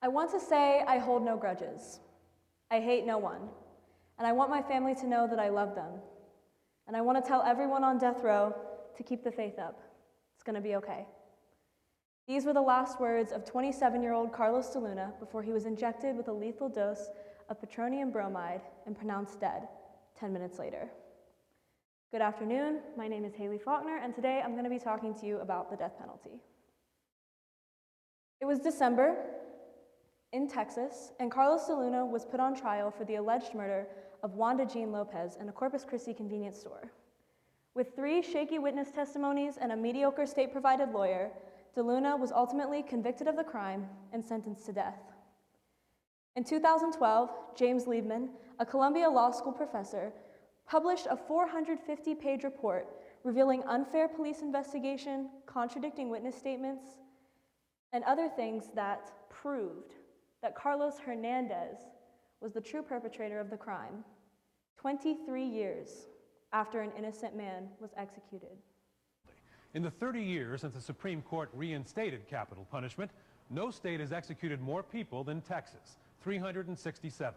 I want to say I hold no grudges. I hate no one. And I want my family to know that I love them. And I want to tell everyone on death row to keep the faith up. It's going to be okay. These were the last words of 27-year-old Carlos de Luna before he was injected with a lethal dose of petroleum bromide and pronounced dead 10 minutes later. Good afternoon, my name is Faulkner, and today I'm going to be talking to you about the death penalty. It was December in Texas, and Carlos de Luna was put on trial for the alleged murder of Wanda Jean Lopez in a Corpus Christi convenience store. With 3 shaky witness testimonies and a mediocre state-provided lawyer, de Luna was ultimately convicted of the crime and sentenced to death. In 2012, James Liebman, a Columbia Law School professor, published a 450-page report revealing unfair police investigation, contradicting witness statements, and other things that proved that Carlos Hernandez was the true perpetrator of the crime, 23 years after an innocent man was executed. In the 30 years since the Supreme Court reinstated capital punishment, no state has executed more people than Texas, 367.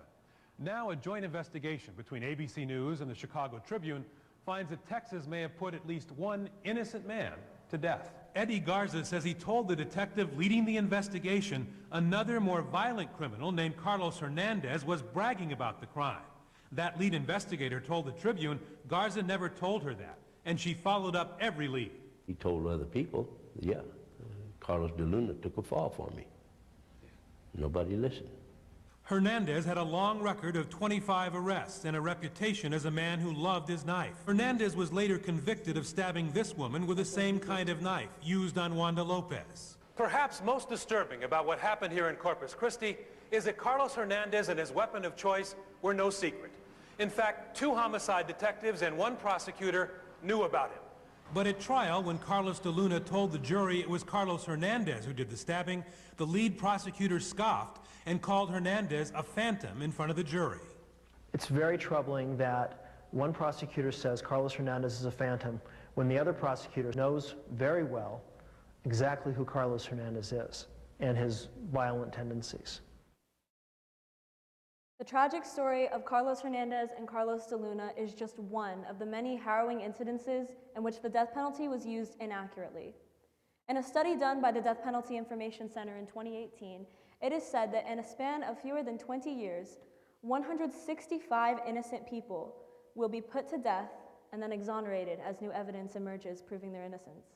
Now a joint investigation between ABC News and the Chicago Tribune finds that Texas may have put at least one innocent man to death. Eddie Garza says he told the detective leading the investigation another more violent criminal named Carlos Hernandez was bragging about the crime. That lead investigator told the Tribune Garza never told her that, and she followed up every lead. He told other people, yeah, Carlos de Luna took a fall for me. Nobody listened. Hernandez had a long record of 25 arrests and a reputation as a man who loved his knife. Hernandez was later convicted of stabbing this woman with the same kind of knife used on Wanda Lopez. Perhaps most disturbing about what happened here in Corpus Christi is that Carlos Hernandez and his weapon of choice were no secret. In fact, 2 homicide detectives and 1 prosecutor knew about him. But at trial, when Carlos de Luna told the jury it was Carlos Hernandez who did the stabbing, the lead prosecutor scoffed and called Hernandez a phantom in front of the jury. It's very troubling that one prosecutor says Carlos Hernandez is a phantom when the other prosecutor knows very well exactly who Carlos Hernandez is and his violent tendencies. The tragic story of Carlos Hernandez and Carlos de Luna is just one of the many harrowing incidences in which the death penalty was used inaccurately. In a study done by the Death Penalty Information Center in 2018, it is said that in a span of fewer than 20 years, 165 innocent people will be put to death and then exonerated as new evidence emerges proving their innocence.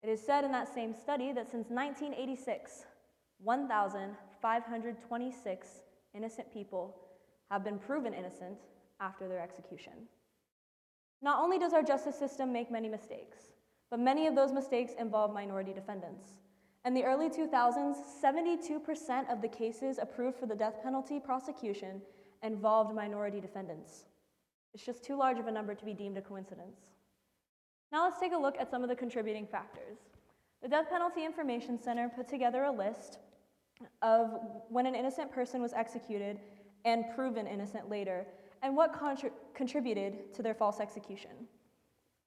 It is said in that same study that since 1986, 1,526 innocent people have been proven innocent after their execution. Not only does our justice system make many mistakes, but many of those mistakes involve minority defendants. In the early 2000s, 72% of the cases approved for the death penalty prosecution involved minority defendants. It's just too large of a number to be deemed a coincidence. Now let's take a look at some of the contributing factors. The Death Penalty Information Center put together a list of when an innocent person was executed and proven innocent later, and what contributed to their false execution.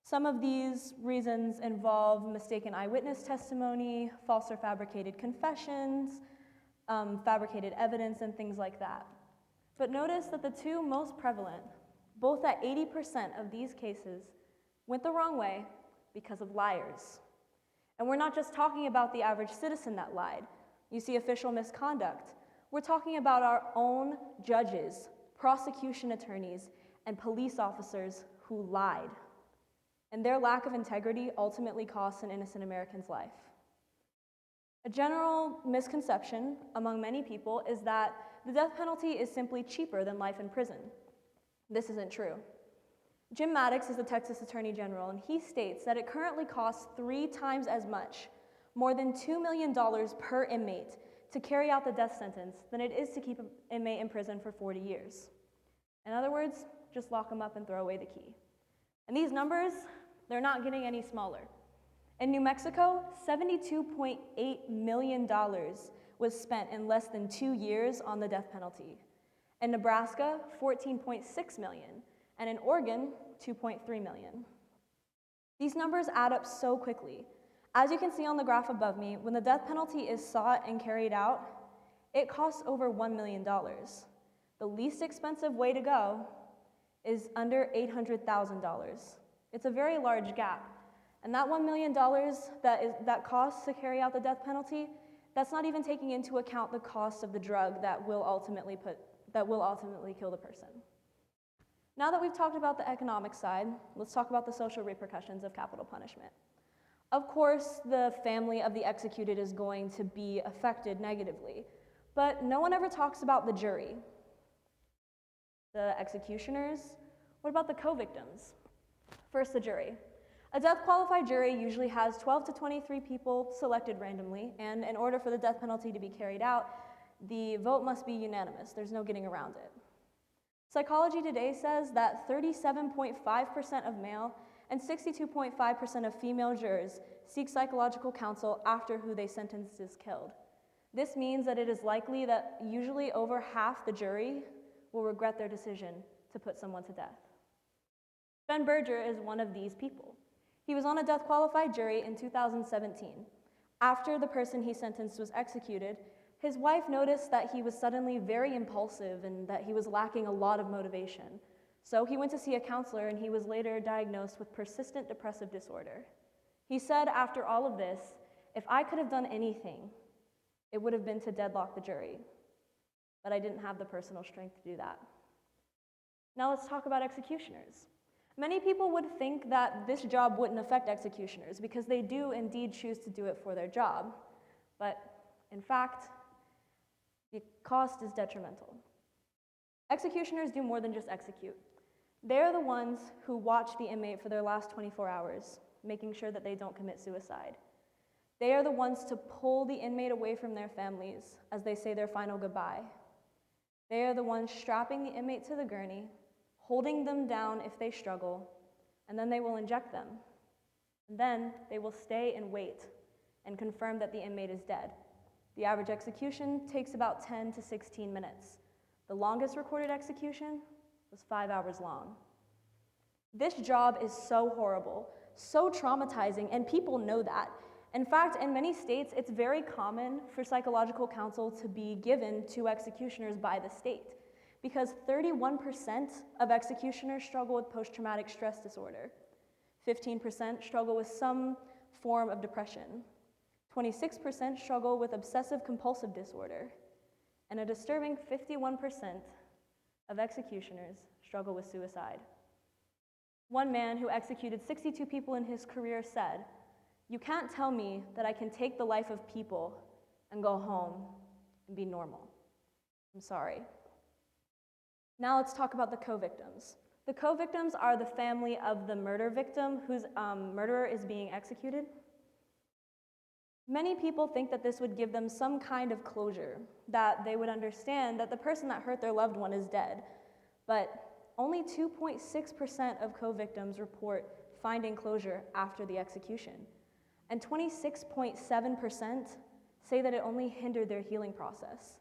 Some of these reasons involve mistaken eyewitness testimony, false or fabricated confessions, fabricated evidence, and things like that. But notice that the 2 most prevalent, both at 80% of these cases, went the wrong way because of liars. And we're not just talking about the average citizen that lied. You see official misconduct. We're talking about our own judges, prosecution attorneys, and police officers who lied. And their lack of integrity ultimately costs an innocent American's life. A general misconception among many people is that the death penalty is simply cheaper than life in prison. This isn't true. Jim Maddox is the Texas Attorney General, and he states that it currently costs 3 times as much, more than $2 million per inmate, to carry out the death sentence than it is to keep an inmate in prison for 40 years. In other words, just lock them up and throw away the key. And these numbers, they're not getting any smaller. In New Mexico, $72.8 million was spent in less than 2 years on the death penalty. In Nebraska, $14.6 million, and in Oregon, $2.3 million. These numbers add up so quickly. As you can see on the graph above me, when the death penalty is sought and carried out, it costs over $1 million. The least expensive way to go is under $800,000. It's a very large gap. And that $1 million that costs to carry out the death penalty, that's not even taking into account the cost of the drug that will ultimately kill the person. Now that we've talked about the economic side, let's talk about the social repercussions of capital punishment. Of course, the family of the executed is going to be affected negatively, but no one ever talks about the jury. The executioners? What about the co-victims? First, the jury. A death-qualified jury usually has 12 to 23 people selected randomly, and in order for the death penalty to be carried out, the vote must be unanimous. There's no getting around it. Psychology Today says that 37.5% of male and 62.5% of female jurors seek psychological counsel after who they sentenced is killed. This means that it is likely that usually over half the jury will regret their decision to put someone to death. Ben Berger is one of these people. He was on a death-qualified jury in 2017. After the person he sentenced was executed, his wife noticed that he was suddenly very impulsive and that he was lacking a lot of motivation. So he went to see a counselor, and he was later diagnosed with persistent depressive disorder. He said after all of this, if I could have done anything, it would have been to deadlock the jury. But I didn't have the personal strength to do that. Now let's talk about executioners. Many people would think that this job wouldn't affect executioners because they do indeed choose to do it for their job. But in fact, the cost is detrimental. Executioners do more than just execute. They're the ones who watch the inmate for their last 24 hours, making sure that they don't commit suicide. They are the ones to pull the inmate away from their families as they say their final goodbye. They are the ones strapping the inmate to the gurney, holding them down if they struggle, and then they will inject them. And then they will stay and wait and confirm that the inmate is dead. The average execution takes about 10 to 16 minutes. The longest recorded execution was 5 hours long. This job is so horrible, so traumatizing, and people know that. In fact, in many states, it's very common for psychological counsel to be given to executioners by the state, because 31% of executioners struggle with post-traumatic stress disorder, 15% struggle with some form of depression, 26% struggle with obsessive-compulsive disorder, and a disturbing 51% of executioners struggle with suicide. One man who executed 62 people in his career said, "You can't tell me that I can take the life of people and go home and be normal. I'm sorry." Now let's talk about the co-victims. The co-victims are the family of the murder victim whose murderer is being executed. Many people think that this would give them some kind of closure, that they would understand that the person that hurt their loved one is dead. But only 2.6% of co-victims report finding closure after the execution. And 26.7% say that it only hindered their healing process.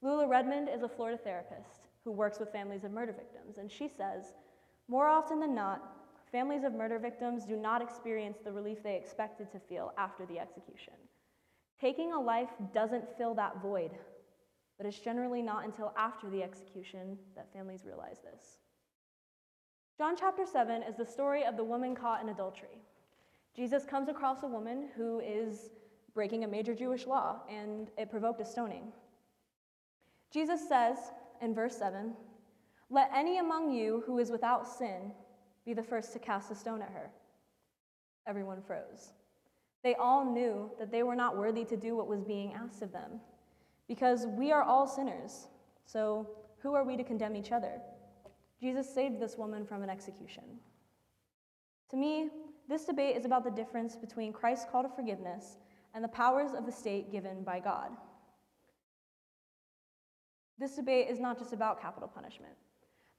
Lula Redmond is a Florida therapist who works with families of murder victims, and she says, more often than not, families of murder victims do not experience the relief they expected to feel after the execution. Taking a life doesn't fill that void, but it's generally not until after the execution that families realize this. John chapter 7 is the story of the woman caught in adultery. Jesus comes across a woman who is breaking a major Jewish law, and it provoked a stoning. Jesus says in verse 7, "Let any among you who is without sin be the first to cast a stone at her." Everyone froze. They all knew that they were not worthy to do what was being asked of them, because we are all sinners, so who are we to condemn each other? Jesus saved this woman from an execution. To me, this debate is about the difference between Christ's call to forgiveness and the powers of the state given by God. This debate is not just about capital punishment.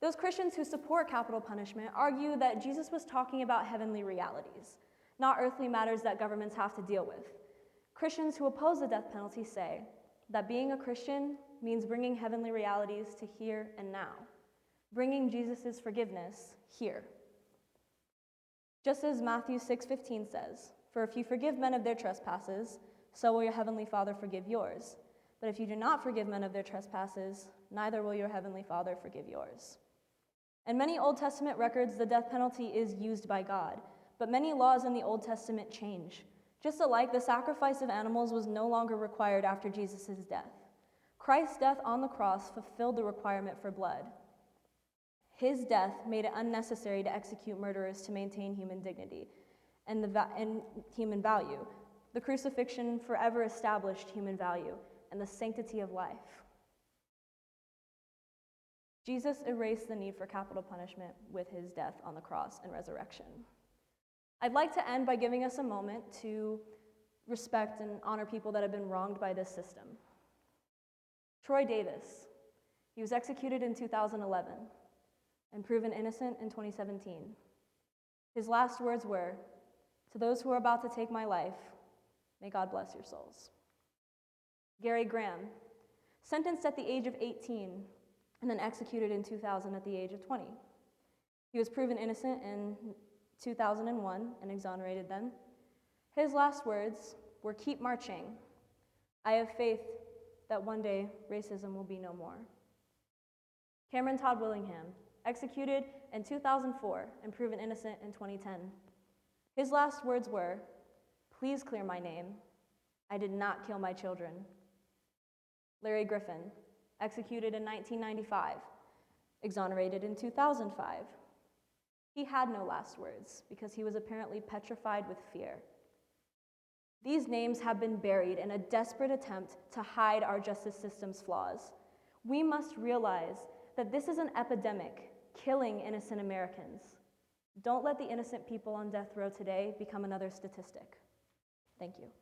Those Christians who support capital punishment argue that Jesus was talking about heavenly realities, not earthly matters that governments have to deal with. Christians who oppose the death penalty say that being a Christian means bringing heavenly realities to here and now, bringing Jesus' forgiveness here. Just as Matthew 6:15 says, "For if you forgive men of their trespasses, so will your heavenly Father forgive yours." But if you do not forgive men of their trespasses, neither will your heavenly Father forgive yours. In many Old Testament records, the death penalty is used by God, but many laws in the Old Testament change. Just alike, the sacrifice of animals was no longer required after Jesus' death. Christ's death on the cross fulfilled the requirement for blood. His death made it unnecessary to execute murderers to maintain human dignity and human value. The crucifixion forever established human value and the sanctity of life. Jesus erased the need for capital punishment with his death on the cross and resurrection. I'd like to end by giving us a moment to respect and honor people that have been wronged by this system. Troy Davis, he was executed in 2011 and proven innocent in 2017. His last words were, "To those who are about to take my life, may God bless your souls." Gary Graham, sentenced at the age of 18 and then executed in 2000 at the age of 20. He was proven innocent in 2001 and exonerated then. His last words were, "Keep marching. I have faith that one day racism will be no more." Cameron Todd Willingham, executed in 2004 and proven innocent in 2010. His last words were, "Please clear my name. I did not kill my children." Larry Griffin, executed in 1995, exonerated in 2005. He had no last words because he was apparently petrified with fear. These names have been buried in a desperate attempt to hide our justice system's flaws. We must realize that this is an epidemic killing innocent Americans. Don't let the innocent people on death row today become another statistic. Thank you.